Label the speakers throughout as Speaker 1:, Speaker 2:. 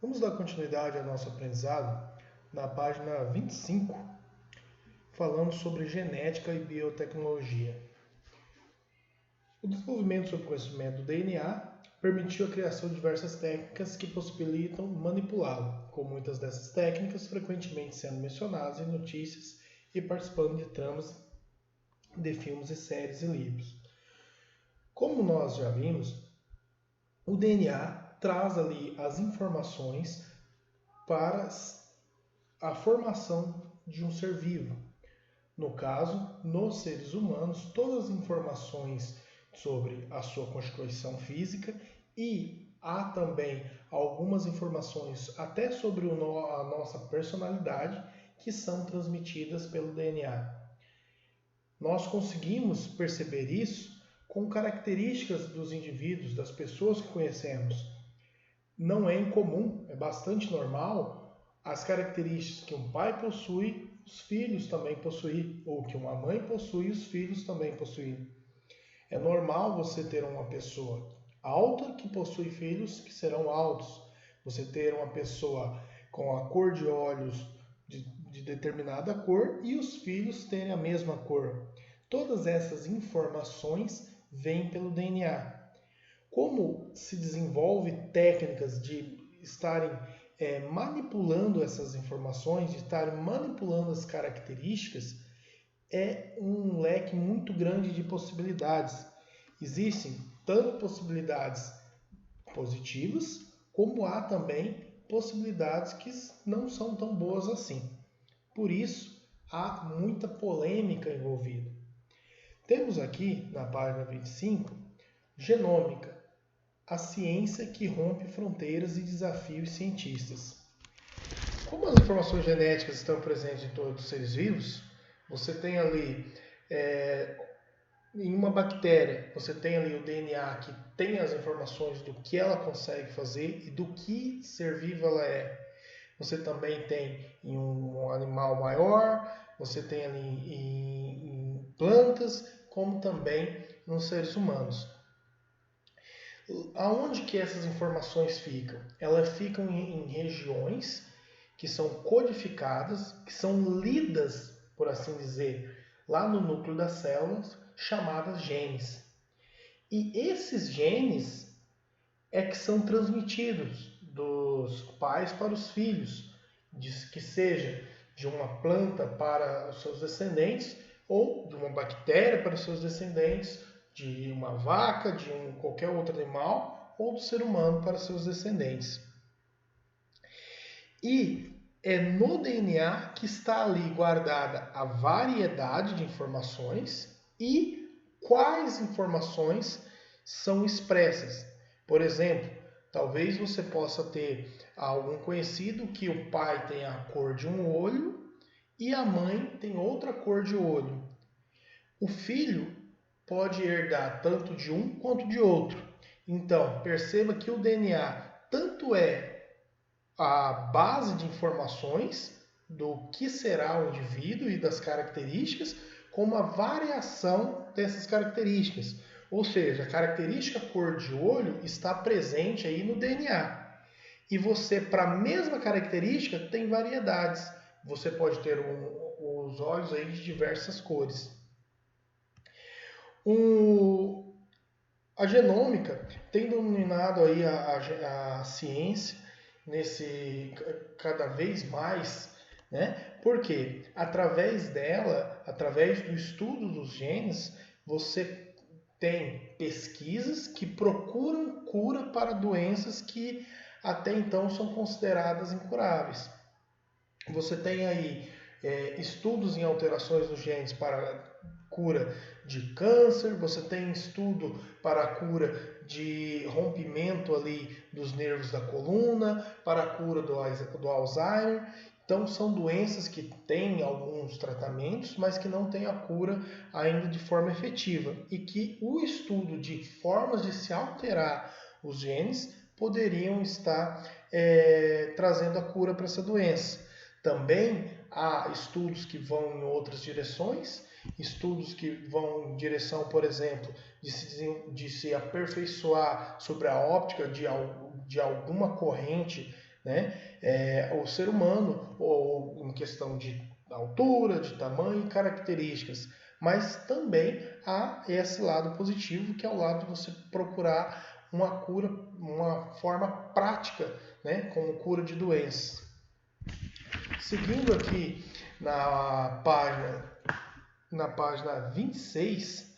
Speaker 1: Vamos dar continuidade ao nosso aprendizado na página 25, falando sobre genética e biotecnologia. O desenvolvimento sobre o conhecimento do DNA permitiu a criação de diversas técnicas que possibilitam manipulá-lo, com muitas dessas técnicas frequentemente sendo mencionadas em notícias e participando de tramas de filmes e séries e livros. Como nós já vimos, o DNA traz ali as informações para a formação de um ser vivo. No caso, nos seres humanos, todas as informações sobre a sua constituição física e há também algumas informações até sobre a nossa personalidade que são transmitidas pelo DNA. Nós conseguimos perceber isso com características dos indivíduos, das pessoas que conhecemos. Não é incomum, é bastante normal as características que um pai possui, os filhos também possuem, ou que uma mãe possui, os filhos também possuem. É normal você ter uma pessoa alta que possui filhos que serão altos, você ter uma pessoa com a cor de olhos de determinada cor e os filhos terem a mesma cor. Todas essas informações vêm pelo DNA. Como se desenvolve técnicas de estarem manipulando essas informações, de estarem manipulando as características, é um leque muito grande de possibilidades. Existem tanto possibilidades positivas, como há também possibilidades que não são tão boas assim. Por isso, há muita polêmica envolvida. Temos aqui, na página 25, genômica, a ciência que rompe fronteiras e desafia os cientistas. Como as informações genéticas estão presentes em todos os seres vivos, você tem ali, em uma bactéria, você tem ali o DNA que tem as informações do que ela consegue fazer e do que ser vivo ela é. Você também tem em um animal maior, você tem ali em plantas, como também nos seres humanos. Aonde que essas informações ficam? Elas ficam em regiões que são codificadas, que são lidas, por assim dizer, lá no núcleo das células, chamadas genes. E esses genes é que são transmitidos dos pais para os filhos, que seja de uma planta para os seus descendentes ou de uma bactéria para os seus descendentes, de uma vaca, de qualquer outro animal ou do ser humano para seus descendentes. E é no DNA que está ali guardada a variedade de informações e quais informações são expressas. Por exemplo, talvez você possa ter algum conhecido que o pai tem a cor de um olho e a mãe tem outra cor de olho. O filho pode herdar tanto de um quanto de outro. Então, perceba que o DNA tanto é a base de informações do que será o indivíduo e das características, como a variação dessas características. Ou seja, a característica cor de olho está presente aí no DNA. E você, para a mesma característica, tem variedades. Você pode ter os olhos aí de diversas cores. A genômica tem dominado aí a ciência nesse cada vez mais, né? Porque através dela, através do estudo dos genes, você tem pesquisas que procuram cura para doenças que até então são consideradas incuráveis. Você tem aí estudos em alterações dos genes para cura de câncer, você tem estudo para a cura de rompimento ali dos nervos da coluna, para a cura do Alzheimer. Então são doenças que têm alguns tratamentos, mas que não têm a cura ainda de forma efetiva e que o estudo de formas de se alterar os genes poderiam estar trazendo a cura para essa doença. Também há estudos que vão em outras direções, estudos que vão em direção, por exemplo, de se aperfeiçoar sobre a óptica de alguma corrente né? O ser humano, ou em questão de altura, de tamanho e características. Mas também há esse lado positivo, que é o lado de você procurar uma cura, uma forma prática, né? Como cura de doenças. Seguindo aqui na página 26,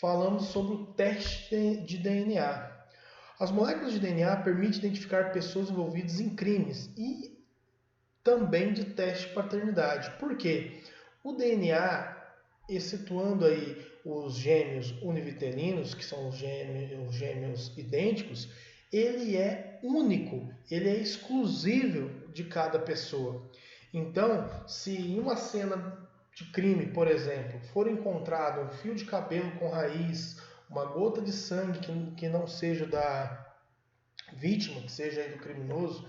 Speaker 1: falamos sobre o teste de DNA. As moléculas de DNA permitem identificar pessoas envolvidas em crimes e também de teste de paternidade. Por quê? O DNA, excetuando aí os gêmeos univitelinos, que são os gêmeos idênticos, ele é único, ele é exclusivo de cada pessoa. Então, se em uma cena de crime, por exemplo, for encontrado um fio de cabelo com raiz, uma gota de sangue que não seja da vítima, que seja aí do criminoso,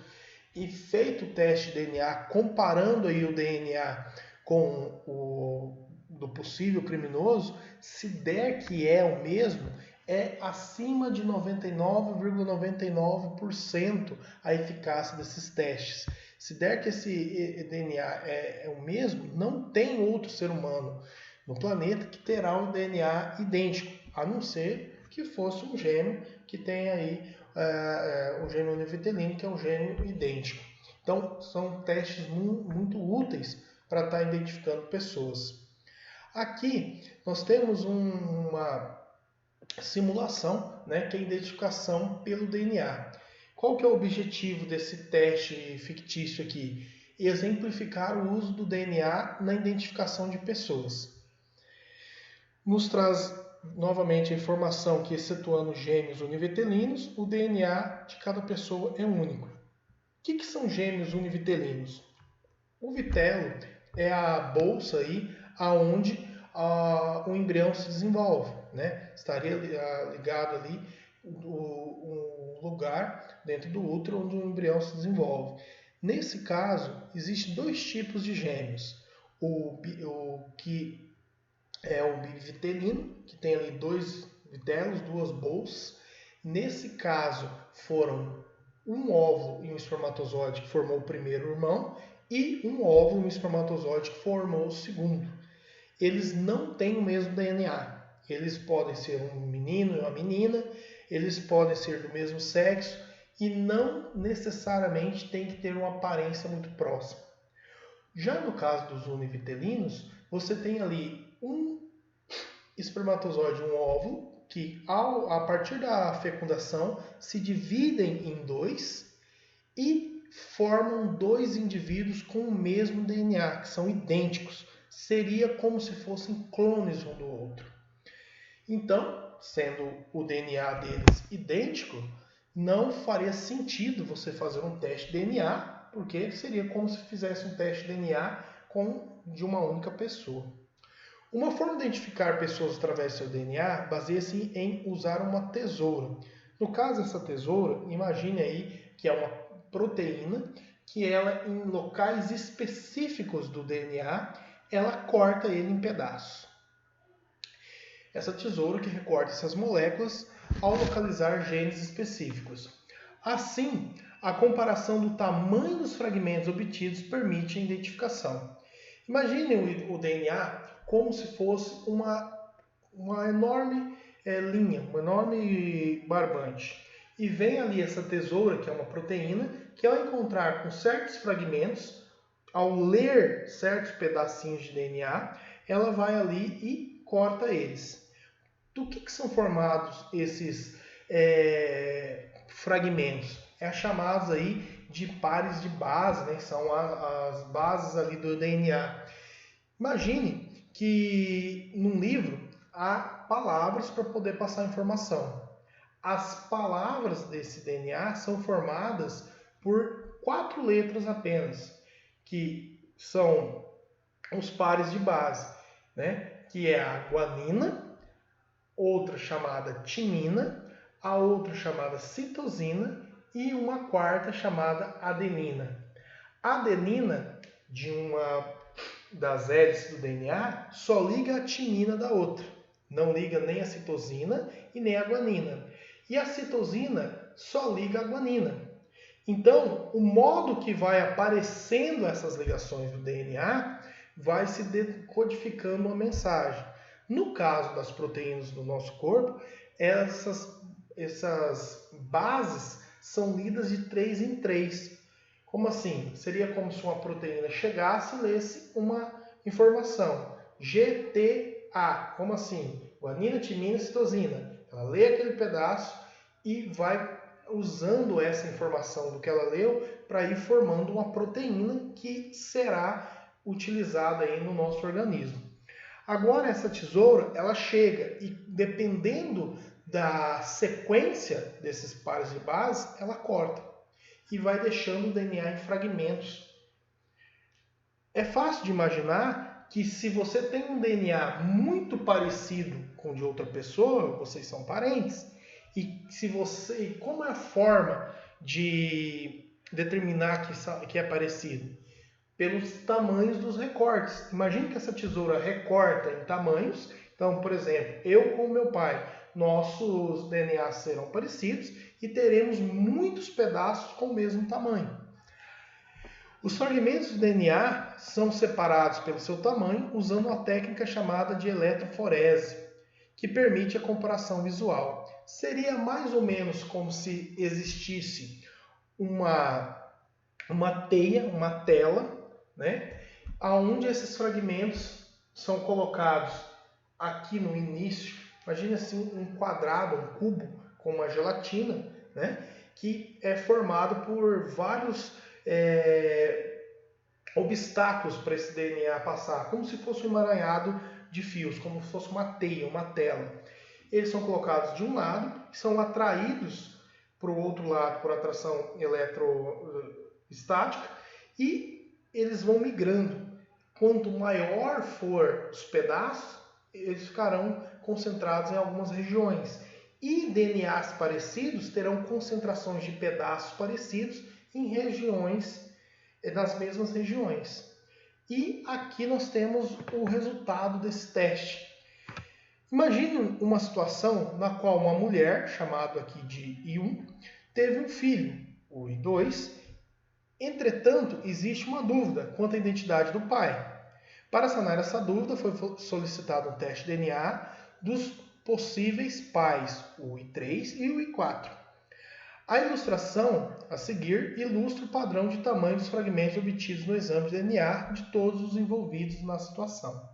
Speaker 1: e feito o teste de DNA, comparando aí o DNA com o do possível criminoso, se der que é o mesmo, é acima de 99,99% a eficácia desses testes. Se der que esse DNA é o mesmo, não tem outro ser humano no planeta que terá um DNA idêntico, a não ser que fosse um gêmeo que tenha aí o gêmeo univitelino, que é um gêmeo idêntico. Então, são testes muito úteis para estar identificando pessoas. Aqui, nós temos uma simulação, né, que é a identificação pelo DNA. Qual que é o objetivo desse teste fictício aqui? Exemplificar o uso do DNA na identificação de pessoas. Nos traz novamente a informação que, excetuando gêmeos univitelinos, o DNA de cada pessoa é único. O que são gêmeos univitelinos? O vitelo é a bolsa aí aonde o embrião se desenvolve, né? Estaria ligado ali um lugar dentro do útero onde o embrião se desenvolve. Nesse caso, existem dois tipos de gêmeos. O que é o bivitelino, que tem ali dois vitelos, duas bolsas. Nesse caso, foram um óvulo e um espermatozoide que formou o primeiro irmão e um óvulo e um espermatozoide que formou o segundo. Eles não têm o mesmo DNA. Eles podem ser um menino e uma menina, eles podem ser do mesmo sexo e não necessariamente tem que ter uma aparência muito próxima. Já no caso dos univitelinos, você tem ali um espermatozoide, um óvulo, que a partir da fecundação se dividem em dois e formam dois indivíduos com o mesmo DNA, que são idênticos. Seria como se fossem clones um do outro. Então, sendo o DNA deles idêntico, não faria sentido você fazer um teste de DNA, porque seria como se fizesse um teste de DNA de uma única pessoa. Uma forma de identificar pessoas através do seu DNA baseia-se em usar uma tesoura. No caso, essa tesoura, imagine aí que é uma proteína que ela, em locais específicos do DNA, ela corta ele em pedaços. Essa tesoura que recorta essas moléculas ao localizar genes específicos. Assim, a comparação do tamanho dos fragmentos obtidos permite a identificação. Imagine o DNA como se fosse uma enorme linha, uma enorme barbante. E vem ali essa tesoura, que é uma proteína, que ao encontrar com certos fragmentos, ao ler certos pedacinhos de DNA, ela vai ali e corta eles. Do que são formados esses fragmentos? É chamados aí de pares de base, né? São as bases ali do DNA. Imagine que num livro há palavras para poder passar informação. As palavras desse DNA são formadas por 4 letras apenas, que são os pares de base, né? Que é a guanina, outra chamada timina, a outra chamada citosina e uma quarta chamada adenina. A adenina, de uma das hélices do DNA, só liga a timina da outra. Não liga nem a citosina e nem a guanina. E a citosina só liga a guanina. Então, o modo que vai aparecendo essas ligações do DNA vai se decodificando uma mensagem. No caso das proteínas do nosso corpo, essas bases são lidas de 3 em 3. Como assim? Seria como se uma proteína chegasse e lesse uma informação. GTA, como assim? Guanina, timina, citosina. Ela lê aquele pedaço e vai usando essa informação do que ela leu para ir formando uma proteína que será utilizada aí no nosso organismo. Agora essa tesoura, ela chega e dependendo da sequência desses pares de base, ela corta e vai deixando o DNA em fragmentos. É fácil de imaginar que se você tem um DNA muito parecido com o de outra pessoa, vocês são parentes. E como é a forma de determinar que é parecido? Pelos tamanhos dos recortes. Imagine que essa tesoura recorta em tamanhos. Então, por exemplo, eu com o meu pai, nossos DNAs serão parecidos e teremos muitos pedaços com o mesmo tamanho. Os fragmentos do DNA são separados pelo seu tamanho usando uma técnica chamada de eletroforese, que permite a comparação visual. Seria mais ou menos como se existisse uma teia, uma tela, né, onde esses fragmentos são colocados aqui no início. Imagine assim um quadrado, um cubo com uma gelatina, né, que é formado por vários obstáculos para esse DNA passar, como se fosse um emaranhado de fios, como se fosse uma teia, uma tela. Eles são colocados de um lado, são atraídos para o outro lado por atração eletrostática e eles vão migrando. Quanto maior for os pedaços, eles ficarão concentrados em algumas regiões. E DNAs parecidos terão concentrações de pedaços parecidos em regiões, nas mesmas regiões. E aqui nós temos o resultado desse teste. Imagine uma situação na qual uma mulher, chamado aqui de I1, teve um filho, o I2. Entretanto, existe uma dúvida quanto à identidade do pai. Para sanar essa dúvida, foi solicitado um teste de DNA dos possíveis pais, o I3 e o I4. A ilustração a seguir ilustra o padrão de tamanho dos fragmentos obtidos no exame de DNA de todos os envolvidos na situação.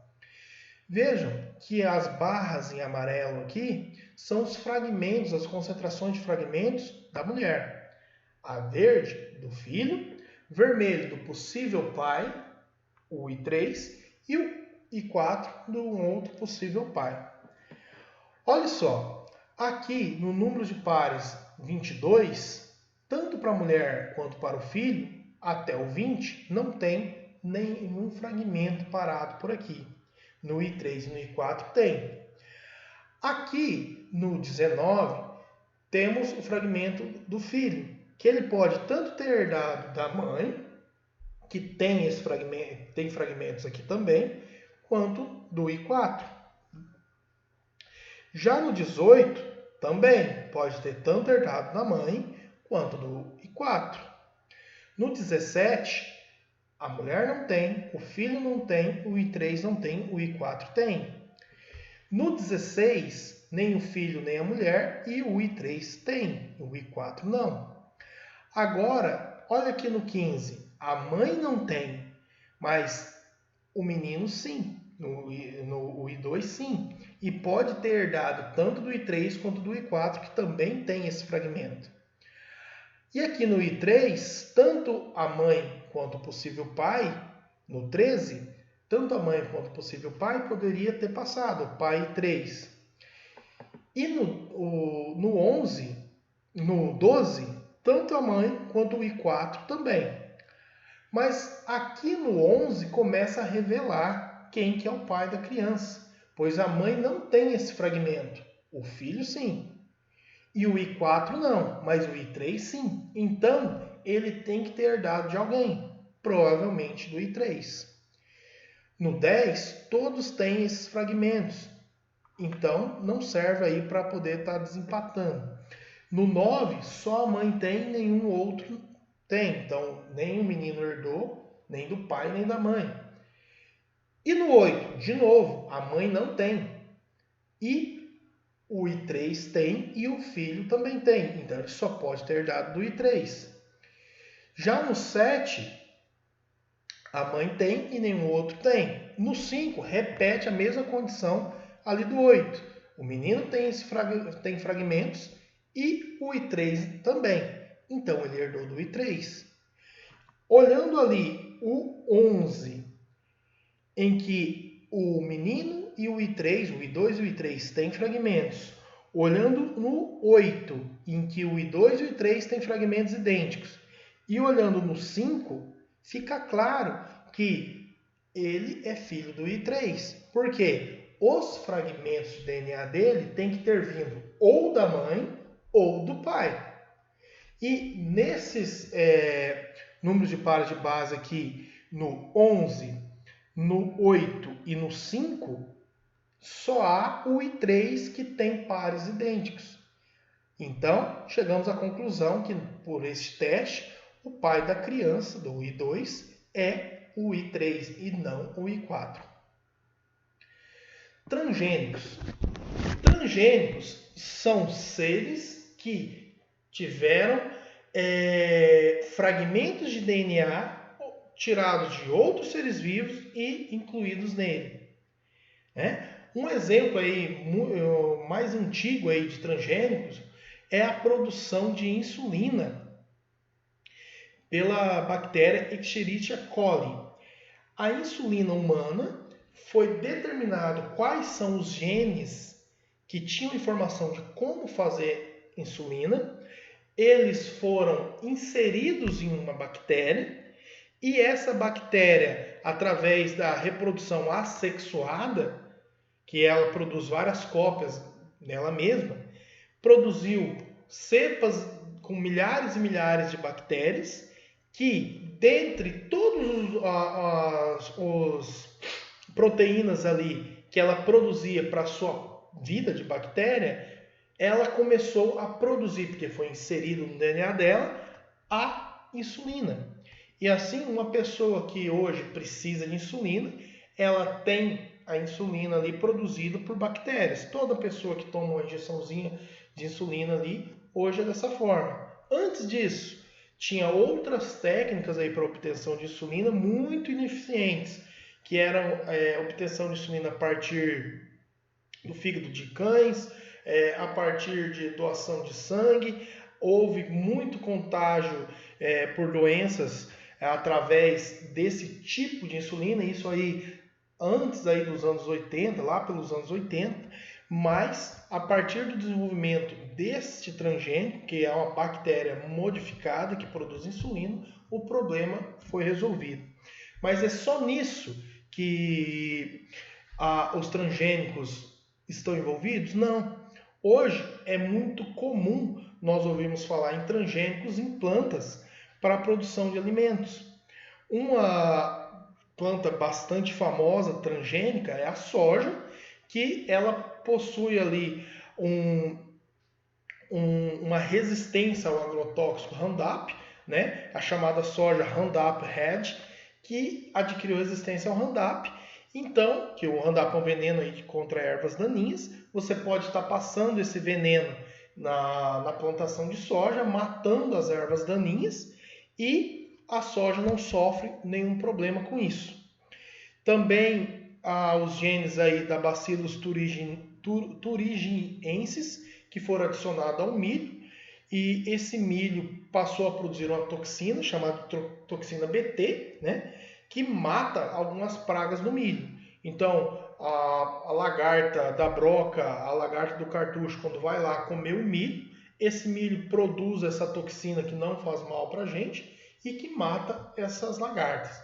Speaker 1: Vejam que as barras em amarelo aqui são os fragmentos, as concentrações de fragmentos da mulher. A verde do filho, vermelho do possível pai, o I3, e o I4 do outro possível pai. Olha só, aqui no número de pares 22, tanto para a mulher quanto para o filho, até o 20, não tem nenhum fragmento parado por aqui. No I3 e no I4 tem. Aqui no 19, temos o fragmento do filho, que ele pode tanto ter herdado da mãe, que tem fragmentos aqui também, quanto do I4. Já no 18, também pode ter tanto herdado da mãe, quanto do I4. No 17, a mulher não tem, o filho não tem, o I3 não tem, o I4 tem. No 16, nem o filho nem a mulher e o I3 tem, o I4 não. Agora, olha aqui no 15, a mãe não tem, mas o menino sim, no I2 sim. E pode ter herdado tanto do I3 quanto do I4, que também tem esse fragmento. E aqui no I3, tanto a mãe quanto o possível pai, no 13, tanto a mãe quanto o possível pai poderia ter passado, o pai I3. E no 11, no 12, tanto a mãe quanto o I4 também. Mas aqui no 11 começa a revelar quem que é o pai da criança, pois a mãe não tem esse fragmento, o filho sim. E o I4 não, mas o I3 sim. Então, ele tem que ter herdado de alguém, provavelmente do I3. No 10, todos têm esses fragmentos. Então, não serve aí para poder estar desempatando. No 9, só a mãe tem, nenhum outro Tem. Então, nem o menino herdou, nem do pai, nem da mãe. E no 8, de novo, a mãe não tem. E o I3 tem e o filho também tem. Então, ele só pode ter herdado do I3. Já no 7, a mãe tem e nenhum outro tem. No 5, repete a mesma condição ali do 8. O menino tem fragmentos e o I3 também. Então, ele herdou do I3. Olhando ali o 11, em que o menino e o I3, o I2 e o I3 têm fragmentos. Olhando no 8, em que o I2 e o I3 têm fragmentos idênticos. E olhando no 5, fica claro que ele é filho do I3. Por quê? Os fragmentos de DNA dele têm que ter vindo ou da mãe ou do pai. E nesses números de pares de base aqui, no 11, no 8 e no 5, só há o I3 que tem pares idênticos. Então, chegamos à conclusão que, por este teste, o pai da criança, do I2, é o I3 e não o I4. Transgênicos. Transgênicos são seres que tiveram fragmentos de DNA tirados de outros seres vivos e incluídos nele. Um exemplo aí, mais antigo aí de transgênicos é a produção de insulina pela bactéria Escherichia coli. A insulina humana foi determinado quais são os genes que tinham informação de como fazer insulina. Eles foram inseridos em uma bactéria e essa bactéria, através da reprodução assexuada, que ela produz várias cópias nela mesma, produziu cepas com milhares e milhares de bactérias que, dentre todos os proteínas ali que ela produzia para a sua vida de bactéria, ela começou a produzir, porque foi inserido no DNA dela, a insulina. E assim, uma pessoa que hoje precisa de insulina, ela tem a insulina ali produzida por bactérias. Toda pessoa que toma uma injeçãozinha de insulina ali, hoje é dessa forma. Antes disso, tinha outras técnicas aí para obtenção de insulina muito ineficientes, que eram obtenção de insulina a partir do fígado de cães, a partir de doação de sangue. Houve muito contágio por doenças através desse tipo de insulina, isso aí antes aí dos anos 80, lá pelos anos 80, mas a partir do desenvolvimento deste transgênico, que é uma bactéria modificada que produz insulina, o problema foi resolvido. Mas é só nisso que os transgênicos estão envolvidos? Não. Hoje é muito comum nós ouvirmos falar em transgênicos em plantas para a produção de alimentos. Uma planta bastante famosa, transgênica, é a soja, que ela possui ali uma resistência ao agrotóxico Roundup, né? A chamada soja Roundup Ready, que adquiriu resistência ao Roundup. Então, que o Roundup é um veneno aí contra ervas daninhas, você pode estar passando esse veneno na plantação de soja, matando as ervas daninhas, e a soja não sofre nenhum problema com isso. Também há os genes aí da Bacillus thuringiensis, que foram adicionados ao milho, e esse milho passou a produzir uma toxina chamada toxina Bt, né, que mata algumas pragas do milho. Então, a lagarta da broca, a lagarta do cartucho, quando vai lá comer o milho, esse milho produz essa toxina que não faz mal para a gente e que mata essas lagartas.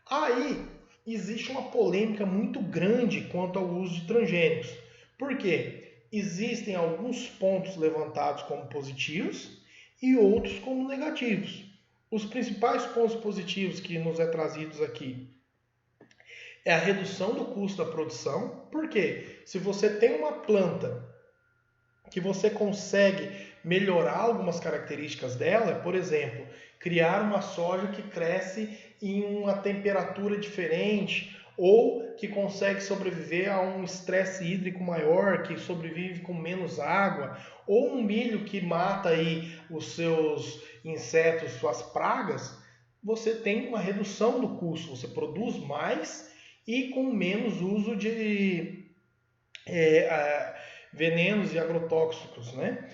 Speaker 1: Aí existe uma polêmica muito grande quanto ao uso de transgênicos. Por quê? Existem alguns pontos levantados como positivos e outros como negativos. Os principais pontos positivos que nos é trazidos aqui é a redução do custo da produção. Por quê? Se você tem uma planta que você consegue melhorar algumas características dela, por exemplo, criar uma soja que cresce em uma temperatura diferente ou que consegue sobreviver a um estresse hídrico maior, que sobrevive com menos água, ou um milho que mata aí os seus insetos, suas pragas, você tem uma redução do custo, você produz mais e com menos uso de venenos e agrotóxicos, né?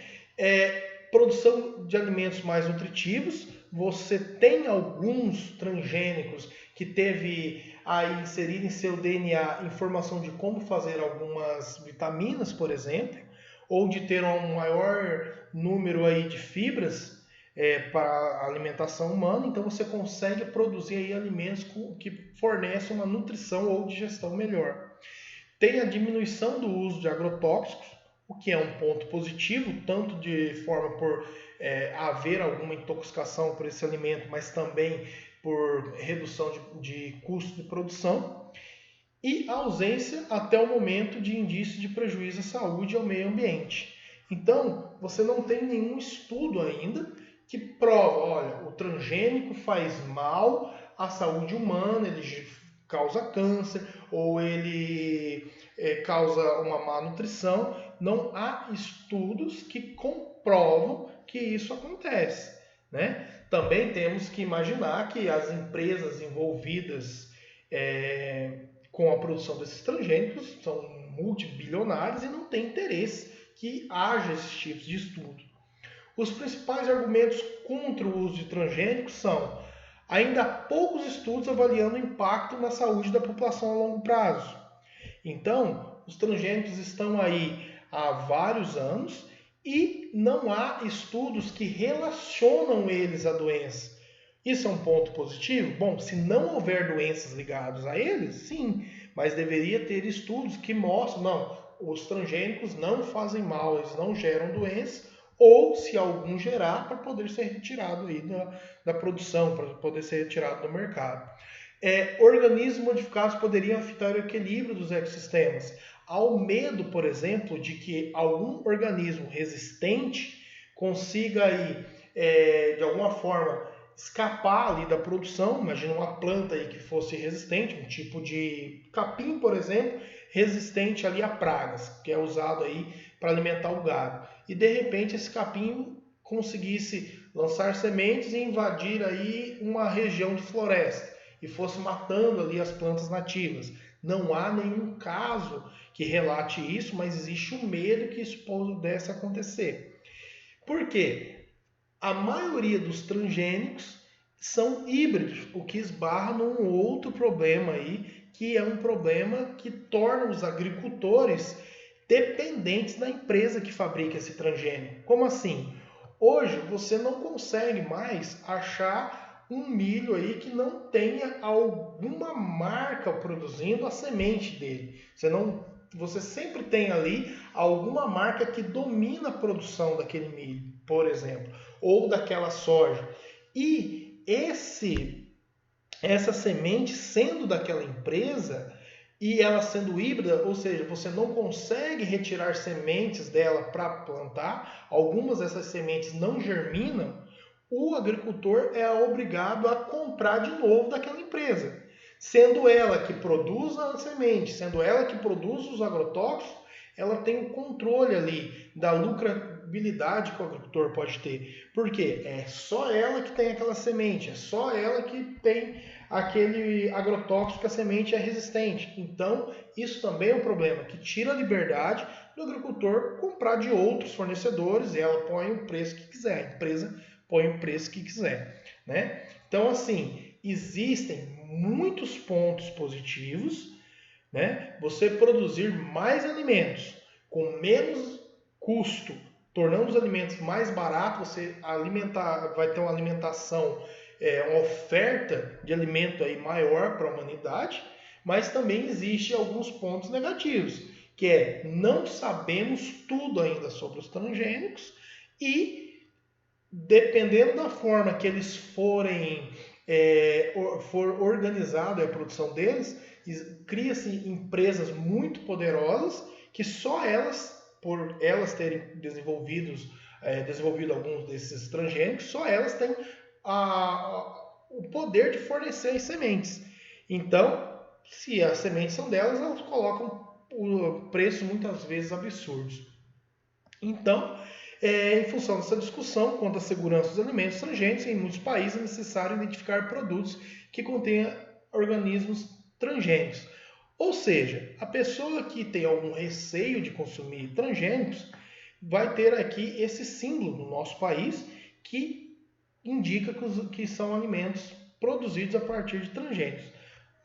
Speaker 1: Produção de alimentos mais nutritivos, você tem alguns transgênicos que teve a inserir em seu DNA informação de como fazer algumas vitaminas, por exemplo, ou de ter um maior número aí de fibras para a alimentação humana, então você consegue produzir aí alimentos que fornecem uma nutrição ou digestão melhor. Tem a diminuição do uso de agrotóxicos, o que é um ponto positivo, tanto de forma por haver alguma intoxicação por esse alimento, mas também por redução de custo de produção, e a ausência até o momento de indício de prejuízo à saúde e ao meio ambiente. Então, você não tem nenhum estudo ainda que prova, olha, o transgênico faz mal à saúde humana, ele causa câncer ou ele causa uma má nutrição. Não há estudos que comprovam que isso acontece, né? Também temos que imaginar que as empresas envolvidas com a produção desses transgênicos são multibilionárias e não têm interesse que haja esses tipos de estudo. Os principais argumentos contra o uso de transgênicos são: ainda há poucos estudos avaliando o impacto na saúde da população a longo prazo. Então, os transgênicos estão aí há vários anos e não há estudos que relacionam eles à doença. Isso é um ponto positivo? Bom, se não houver doenças ligadas a eles, sim, mas deveria ter estudos que mostram, não, os transgênicos não fazem mal, eles não geram doença, ou se algum gerar, para poder ser retirado aí da produção, para poder ser retirado do mercado. Organismos modificados poderiam afetar o equilíbrio dos ecossistemas. Há o medo, por exemplo, de que algum organismo resistente consiga aí, de alguma forma, escapar ali da produção. Imagina uma planta aí que fosse resistente, um tipo de capim, por exemplo, resistente ali a pragas, que é usado aí para alimentar o gado. E de repente esse capim conseguisse lançar sementes e invadir aí uma região de floresta e fosse matando ali as plantas nativas. Não há nenhum caso que relate isso, mas existe um medo que isso pudesse acontecer. Por quê? A maioria dos transgênicos são híbridos, o que esbarra num outro problema aí, que é um problema que torna os agricultores dependentes da empresa que fabrica esse transgênico. Como assim? Hoje você não consegue mais achar um milho aí que não tenha alguma marca produzindo a semente dele. Você sempre tem ali alguma marca que domina a produção daquele milho, por exemplo, ou daquela soja. E essa semente sendo daquela empresa e ela sendo híbrida, ou seja, você não consegue retirar sementes dela para plantar, algumas dessas sementes não germinam, o agricultor é obrigado a comprar de novo daquela empresa. Sendo ela que produz a semente, sendo ela que produz os agrotóxicos, ela tem o controle ali da lucrabilidade que o agricultor pode ter. Por quê? É só ela que tem aquela semente, é só ela que tem aquele agrotóxico que a semente é resistente. Então, isso também é um problema que tira a liberdade do agricultor comprar de outros fornecedores e ela põe o preço que quiser, a empresa põe o preço que quiser, né? Então, assim, existem muitos pontos positivos, né? Você produzir mais alimentos com menos custo, tornando os alimentos mais baratos, você vai ter uma alimentação, uma oferta de alimento aí maior para a humanidade, mas também existe alguns pontos negativos, que é não sabemos tudo ainda sobre os transgênicos e dependendo da forma que eles for organizado a produção deles, cria-se empresas muito poderosas que só elas, por elas terem desenvolvido alguns desses transgênicos, só elas têm o poder de fornecer as sementes. Então, se as sementes são delas, elas colocam o preço muitas vezes absurdos. Então, em função dessa discussão quanto à segurança dos alimentos transgênicos, em muitos países é necessário identificar produtos que contenham organismos transgênicos. Ou seja, a pessoa que tem algum receio de consumir transgênicos vai ter aqui esse símbolo no nosso país que indica que são alimentos produzidos a partir de transgênicos.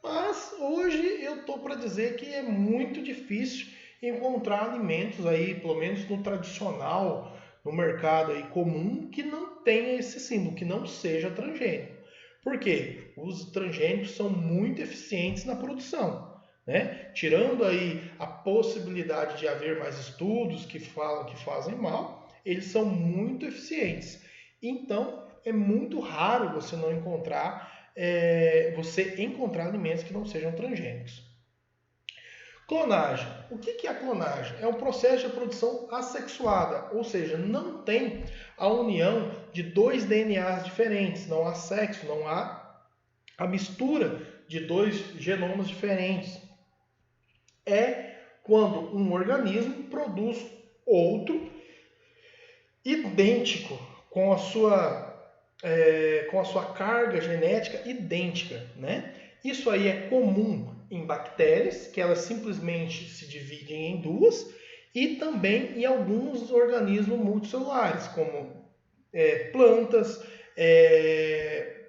Speaker 1: Mas hoje eu estou para dizer que é muito difícil encontrar alimentos aí, pelo menos no tradicional, no mercado aí comum, que não tenha esse símbolo, que não seja transgênico. Por quê? Os transgênicos são muito eficientes na produção. Né? Tirando aí a possibilidade de haver mais estudos que falam que fazem mal, eles são muito eficientes. Então, é muito raro você não encontrar alimentos que não sejam transgênicos. Clonagem. O que é a clonagem? É um processo de produção assexuada, ou seja, não tem a união de dois DNAs diferentes, não há sexo, não há a mistura de dois genomas diferentes. É quando um organismo produz outro idêntico, com a sua carga genética idêntica, né? Isso aí é comum em bactérias, que elas simplesmente se dividem em duas, e também em alguns organismos multicelulares, como plantas.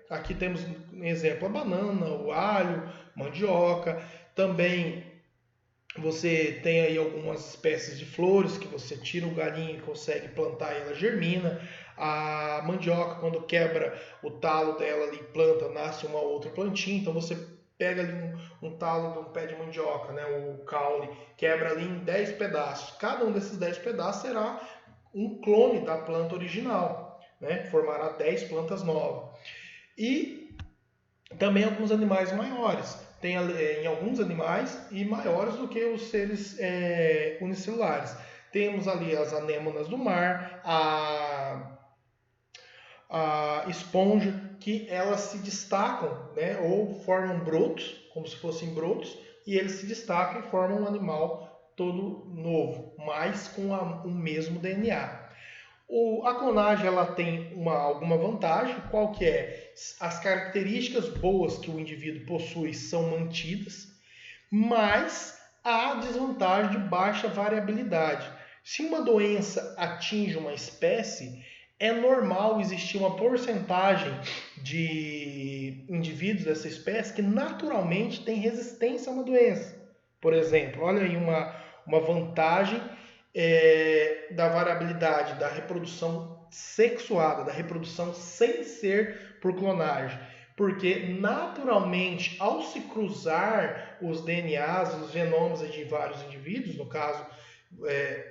Speaker 1: Aqui temos um exemplo: a banana, o alho, mandioca. Também você tem aí algumas espécies de flores que você tira o galinho e consegue plantar e ela germina. A mandioca, quando quebra o talo dela ali, planta, nasce uma outra plantinha. Então você pega ali um talo de um pé de mandioca, né, o caule, quebra ali em 10 pedaços. Cada um desses 10 pedaços será um clone da planta original, né? Formará 10 plantas novas. E também alguns animais maiores. Tem em alguns animais e maiores do que os seres unicelulares. Temos ali as anêmonas do mar, a esponja, que elas se destacam, né, ou formam brotos, como se fossem brotos, e eles se destacam e formam um animal todo novo, mas com o mesmo DNA. A clonagem ela tem alguma vantagem, qual que é? As características boas que o indivíduo possui são mantidas, mas há desvantagem de baixa variabilidade. Se uma doença atinge uma espécie, é normal existir uma porcentagem de indivíduos dessa espécie que naturalmente tem resistência a uma doença. Por exemplo, olha aí uma vantagem da variabilidade da reprodução sexuada, da reprodução sem ser por clonagem. Porque naturalmente, ao se cruzar os DNAs, os genomas de vários indivíduos, no caso,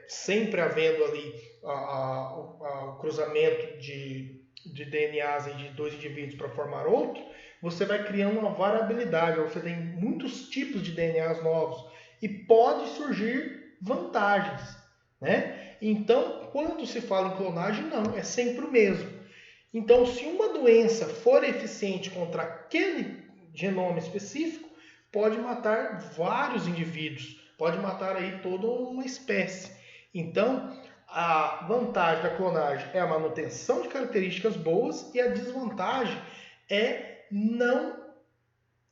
Speaker 1: sempre havendo ali o cruzamento de DNAs de dois indivíduos para formar outro, você vai criando uma variabilidade, você tem muitos tipos de DNAs novos e pode surgir vantagens, né? Então, quando se fala em clonagem, não, é sempre o mesmo. Então, se uma doença for eficiente contra aquele genoma específico, pode matar vários indivíduos, pode matar aí toda uma espécie. Então, a vantagem da clonagem é a manutenção de características boas e a desvantagem é não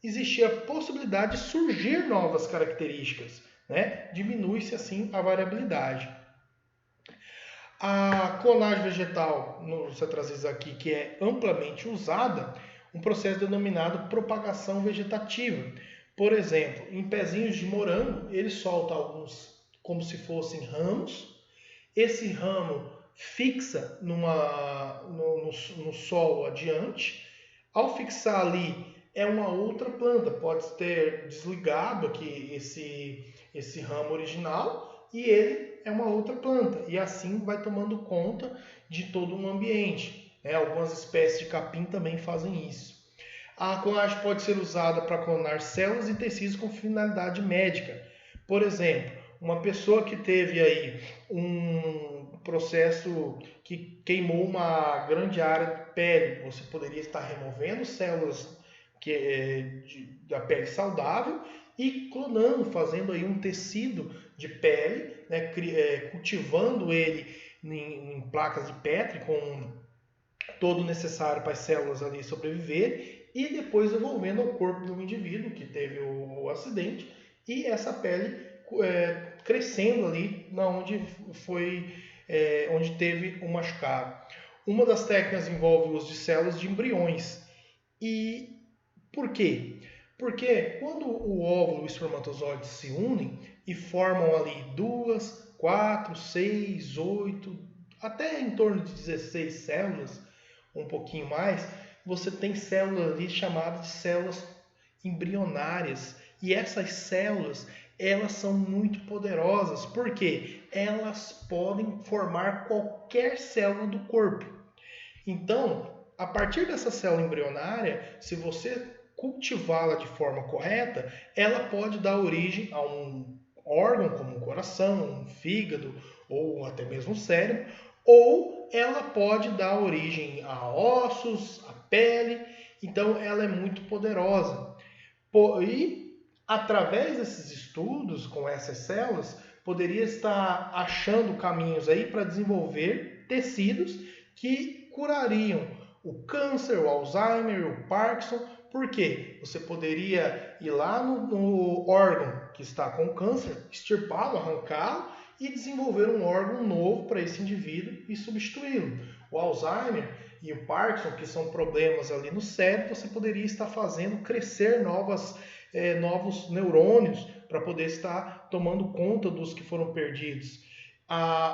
Speaker 1: existir a possibilidade de surgir novas características, né? Diminui-se assim a variabilidade. A clonagem vegetal, no cetrazes aqui, que é amplamente usada, um processo denominado propagação vegetativa. Por exemplo, em pezinhos de morango, ele solta alguns como se fossem ramos. Esse ramo fixa no solo adiante. Ao fixar ali, é uma outra planta. Pode ter desligado aqui esse ramo original e ele é uma outra planta. E assim vai tomando conta de todo um ambiente. Algumas espécies de capim também fazem isso. A clonagem pode ser usada para clonar células e tecidos com finalidade médica. Por exemplo, uma pessoa que teve aí um processo que queimou uma grande área pele, você poderia estar removendo células da pele saudável e clonando, fazendo aí um tecido de pele, né, cultivando ele em placas de Petri com todo o necessário para as células ali sobreviver e depois devolvendo ao corpo do indivíduo que teve o acidente e essa pele crescendo ali onde teve o machucado. Uma das técnicas envolve o uso de células de embriões. E por quê? Porque quando o óvulo e o espermatozoide se unem e formam ali 2, 4, 6, 8, até em torno de 16 células, um pouquinho mais, você tem células ali chamadas de células embrionárias. E essas células, elas são muito poderosas, porque elas podem formar qualquer célula do corpo. Então, a partir dessa célula embrionária, se você cultivá-la de forma correta, ela pode dar origem a um órgão como um coração, um fígado ou até mesmo um cérebro, ou ela pode dar origem a ossos, a pele. Então, ela é muito poderosa. E através desses estudos com essas células, poderia estar achando caminhos aí para desenvolver tecidos que curariam o câncer, o Alzheimer, o Parkinson. Por quê? Você poderia ir lá no órgão que está com câncer, extirpá-lo, arrancá-lo e desenvolver um órgão novo para esse indivíduo e substituí-lo. O Alzheimer e o Parkinson, que são problemas ali no cérebro, você poderia estar fazendo crescer novos neurônios para poder estar tomando conta dos que foram perdidos.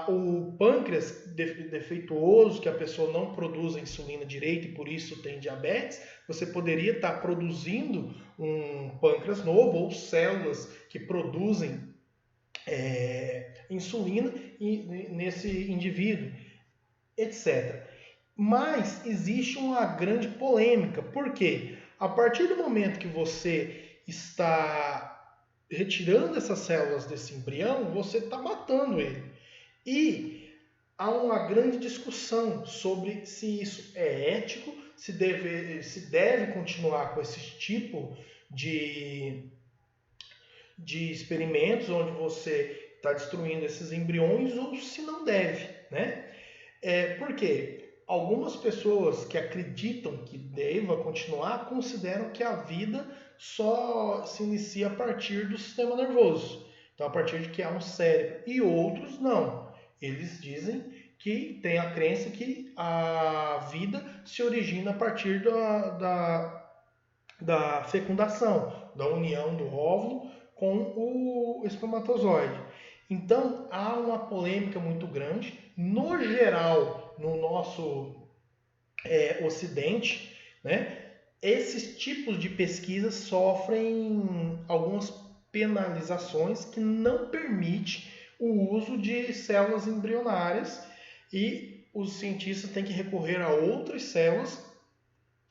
Speaker 1: O pâncreas defeituoso, que a pessoa não produz a insulina direito e por isso tem diabetes, você poderia estar produzindo um pâncreas novo ou células que produzem insulina nesse indivíduo, etc. Mas existe uma grande polêmica. Por quê? A partir do momento que você está retirando essas células desse embrião, você está matando ele. E há uma grande discussão sobre se isso é ético, se deve continuar com esse tipo de experimentos onde você está destruindo esses embriões ou se não deve, né? Por quê? Algumas pessoas que acreditam que deva continuar consideram que a vida só se inicia a partir do sistema nervoso, então a partir de que há um cérebro, e outros não. Eles dizem que tem a crença que a vida se origina a partir da fecundação, da união do óvulo com o espermatozoide. Então há uma polêmica muito grande. No geral, no nosso Ocidente, né, esses tipos de pesquisas sofrem algumas penalizações que não permite o uso de células embrionárias e os cientistas têm que recorrer a outras células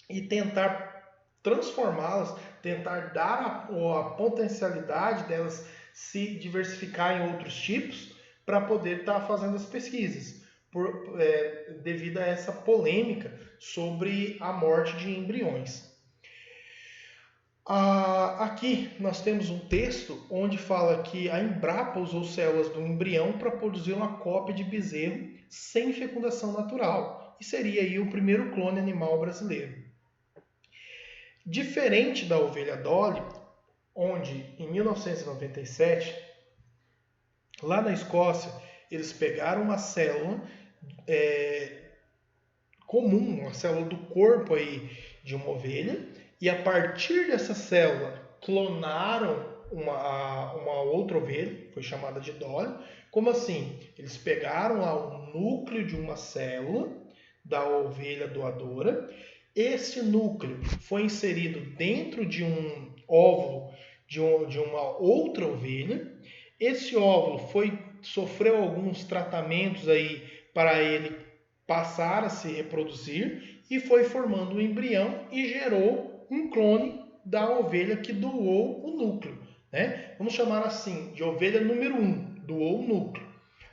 Speaker 1: e tentar transformá-las, tentar dar a potencialidade delas se diversificar em outros tipos para poder estar fazendo as pesquisas, devido a essa polêmica sobre a morte de embriões. Aqui nós temos um texto onde fala que a Embrapa usou células do embrião para produzir uma cópia de bezerro sem fecundação natural, e seria aí o primeiro clone animal brasileiro. Diferente da ovelha Dolly, onde em 1997, lá na Escócia, eles pegaram uma célula comum, uma célula do corpo aí de uma ovelha, e a partir dessa célula clonaram uma outra ovelha, foi chamada de Dolly. Como assim? Eles pegaram lá o núcleo de uma célula da ovelha doadora. Esse núcleo foi inserido dentro de um óvulo de uma outra ovelha. Esse óvulo sofreu alguns tratamentos aí para ele passar a se reproduzir e foi formando um embrião e gerou um clone da ovelha que doou o núcleo, né? Vamos chamar assim de ovelha número 1, doou o núcleo.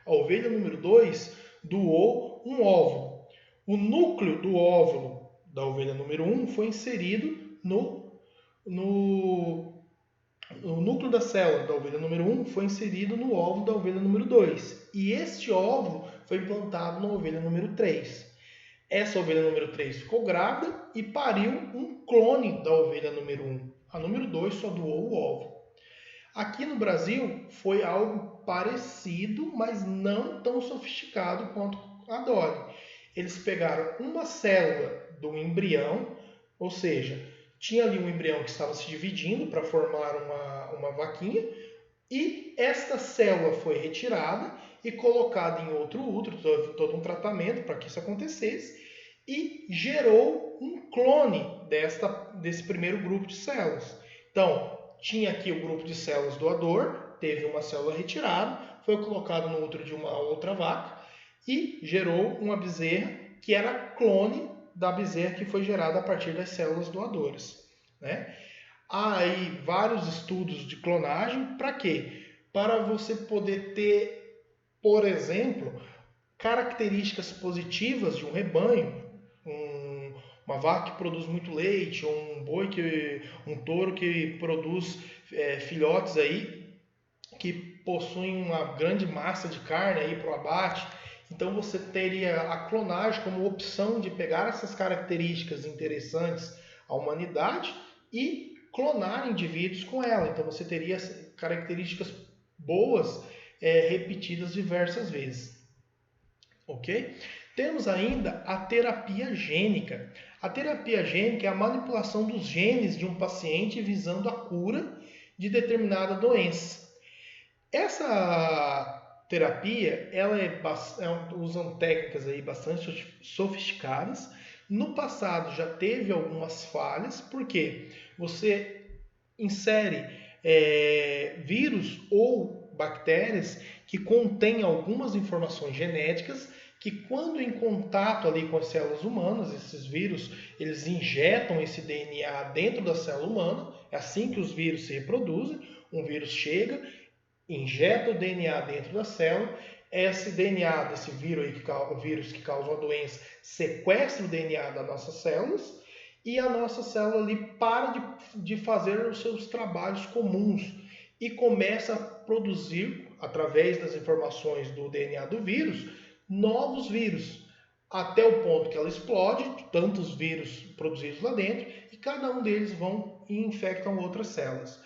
Speaker 1: A ovelha número 2 doou um óvulo. O núcleo do óvulo da ovelha número 1 foi inserido no o núcleo da célula da ovelha número 1 foi inserido no óvulo da ovelha número 2. E este óvulo foi implantado na ovelha número 3. Essa ovelha número 3 ficou grávida e pariu um clone da ovelha número 1. A número 2 só doou o óvulo. Aqui no Brasil foi algo parecido, mas não tão sofisticado quanto a Dolly. Eles pegaram uma célula do embrião, ou seja, tinha ali um embrião que estava se dividindo para formar uma vaquinha, e esta célula foi retirada e colocada em outro útero, todo um tratamento para que isso acontecesse, e gerou um clone desse primeiro grupo de células. Então, tinha aqui o grupo de células doador, teve uma célula retirada, foi colocado no útero de uma outra vaca e gerou uma bezerra que era clone da bezerra que foi gerada a partir das células doadoras, né? Há aí vários estudos de clonagem, para quê? Para você poder ter, por exemplo, características positivas de um rebanho, uma vaca que produz muito leite, ou um touro que produz filhotes aí que possuem uma grande massa de carne aí para o abate. Então você teria a clonagem como opção de pegar essas características interessantes à humanidade e clonar indivíduos com ela. Então você teria características boas repetidas diversas vezes. Ok? Temos ainda a terapia gênica. A terapia gênica é a manipulação dos genes de um paciente visando a cura de determinada doença. Essa terapia, usam técnicas aí bastante sofisticadas. No passado já teve algumas falhas, porque você insere vírus ou bactérias que contêm algumas informações genéticas que, quando em contato ali com as células humanas, esses vírus, eles injetam esse DNA dentro da célula humana. É assim que os vírus se reproduzem. Um vírus chega, injeta o DNA dentro da célula, esse DNA desse vírus que causa uma doença sequestra o DNA das nossas células e a nossa célula ali para de fazer os seus trabalhos comuns e começa a produzir, através das informações do DNA do vírus, novos vírus, até o ponto que ela explode, tantos vírus produzidos lá dentro, e cada um deles vão e infectam outras células.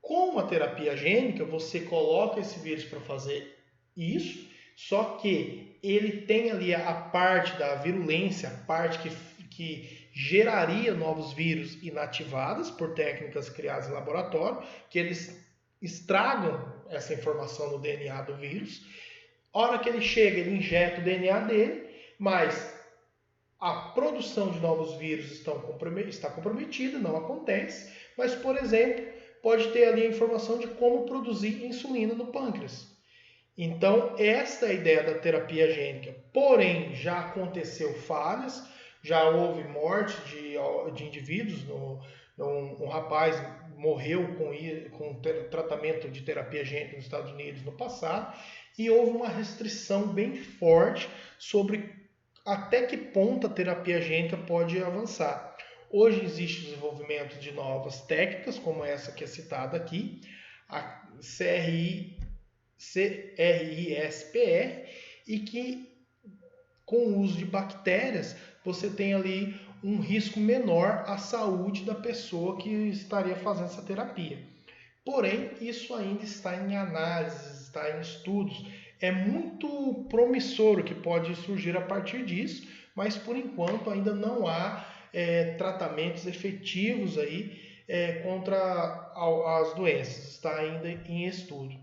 Speaker 1: Com a terapia gênica, você coloca esse vírus para fazer isso, só que ele tem ali a parte da virulência, a parte que geraria novos vírus inativadas por técnicas criadas em laboratório, que eles estragam essa informação no DNA do vírus. A hora que ele chega, ele injeta o DNA dele, mas a produção de novos vírus está comprometida, não acontece, mas, por exemplo, pode ter ali a informação de como produzir insulina no pâncreas. Então, esta é a ideia da terapia gênica. Porém, já aconteceu falhas, já houve morte de indivíduos. Um rapaz morreu com tratamento de terapia gênica nos Estados Unidos no passado, e houve uma restrição bem forte sobre até que ponto a terapia gênica pode avançar. Hoje existe o desenvolvimento de novas técnicas, como essa que é citada aqui, a CRISPR, e que com o uso de bactérias você tem ali um risco menor à saúde da pessoa que estaria fazendo essa terapia. Porém, isso ainda está em análise, está em estudos. É muito promissor o que pode surgir a partir disso, mas por enquanto ainda não há tratamentos efetivos aí contra as doenças. Está ainda em estudo.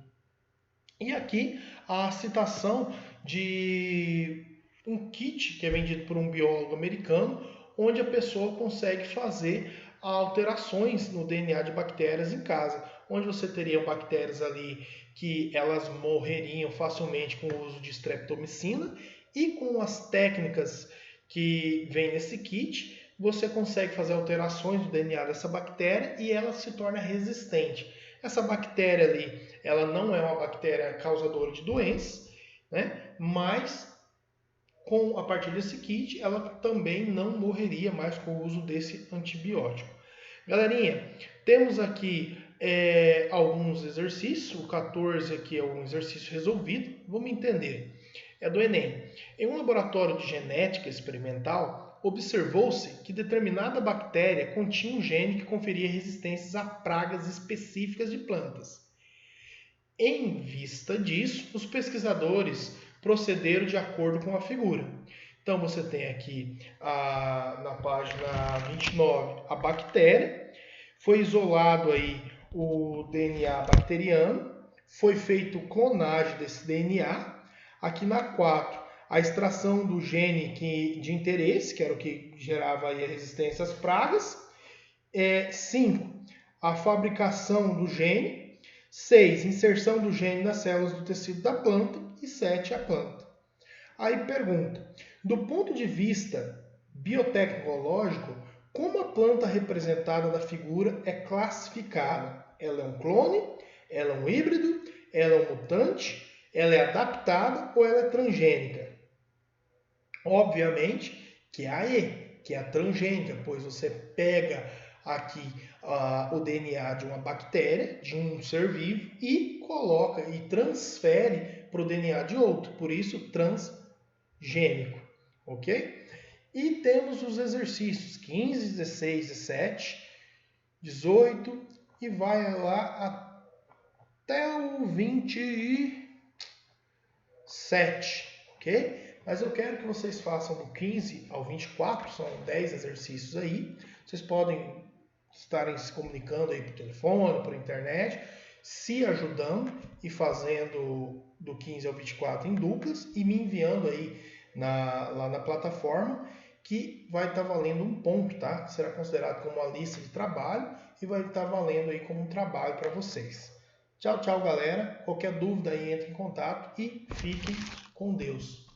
Speaker 1: E aqui a citação de um kit que é vendido por um biólogo americano, onde a pessoa consegue fazer alterações no DNA de bactérias em casa, onde você teria bactérias ali que elas morreriam facilmente com o uso de streptomicina, e com as técnicas que vem nesse kit, você consegue fazer alterações do DNA dessa bactéria e ela se torna resistente. Essa bactéria ali, ela não é uma bactéria causadora de doenças, né? Mas a partir desse kit, ela também não morreria mais com o uso desse antibiótico. Galerinha, temos aqui alguns exercícios. O 14 aqui é um exercício resolvido. Vamos entender. É do Enem. Em um laboratório de genética experimental, observou-se que determinada bactéria continha um gene que conferia resistências a pragas específicas de plantas. Em vista disso, os pesquisadores procederam de acordo com a figura. Então você tem aqui na página 29 a bactéria, foi isolado aí o DNA bacteriano, foi feito clonagem desse DNA. Aqui na 4, a extração do gene de interesse, que era o que gerava aí a resistência às pragas. 5, a fabricação do gene. 6, inserção do gene nas células do tecido da planta. E 7, a planta. Aí pergunta, do ponto de vista biotecnológico, como a planta representada da figura é classificada? Ela é um clone? Ela é um híbrido? Ela é um mutante? Ela é adaptada ou ela é transgênica? Obviamente que é a E, que é a transgênica, pois você pega aqui o DNA de uma bactéria, de um ser vivo, e coloca e transfere para o DNA de outro, por isso transgênico, ok? E temos os exercícios 15, 16, 17, 18 e vai lá até o 27, ok? Mas eu quero que vocês façam do 15 ao 24, são 10 exercícios aí. Vocês podem estarem se comunicando aí por telefone, por internet, se ajudando e fazendo do 15 ao 24 em duplas e me enviando aí lá na plataforma, que vai estar valendo um ponto, tá? Será considerado como uma lista de trabalho e vai estar valendo aí como um trabalho para vocês. Tchau, tchau, galera. Qualquer dúvida aí, entre em contato e fiquem com Deus.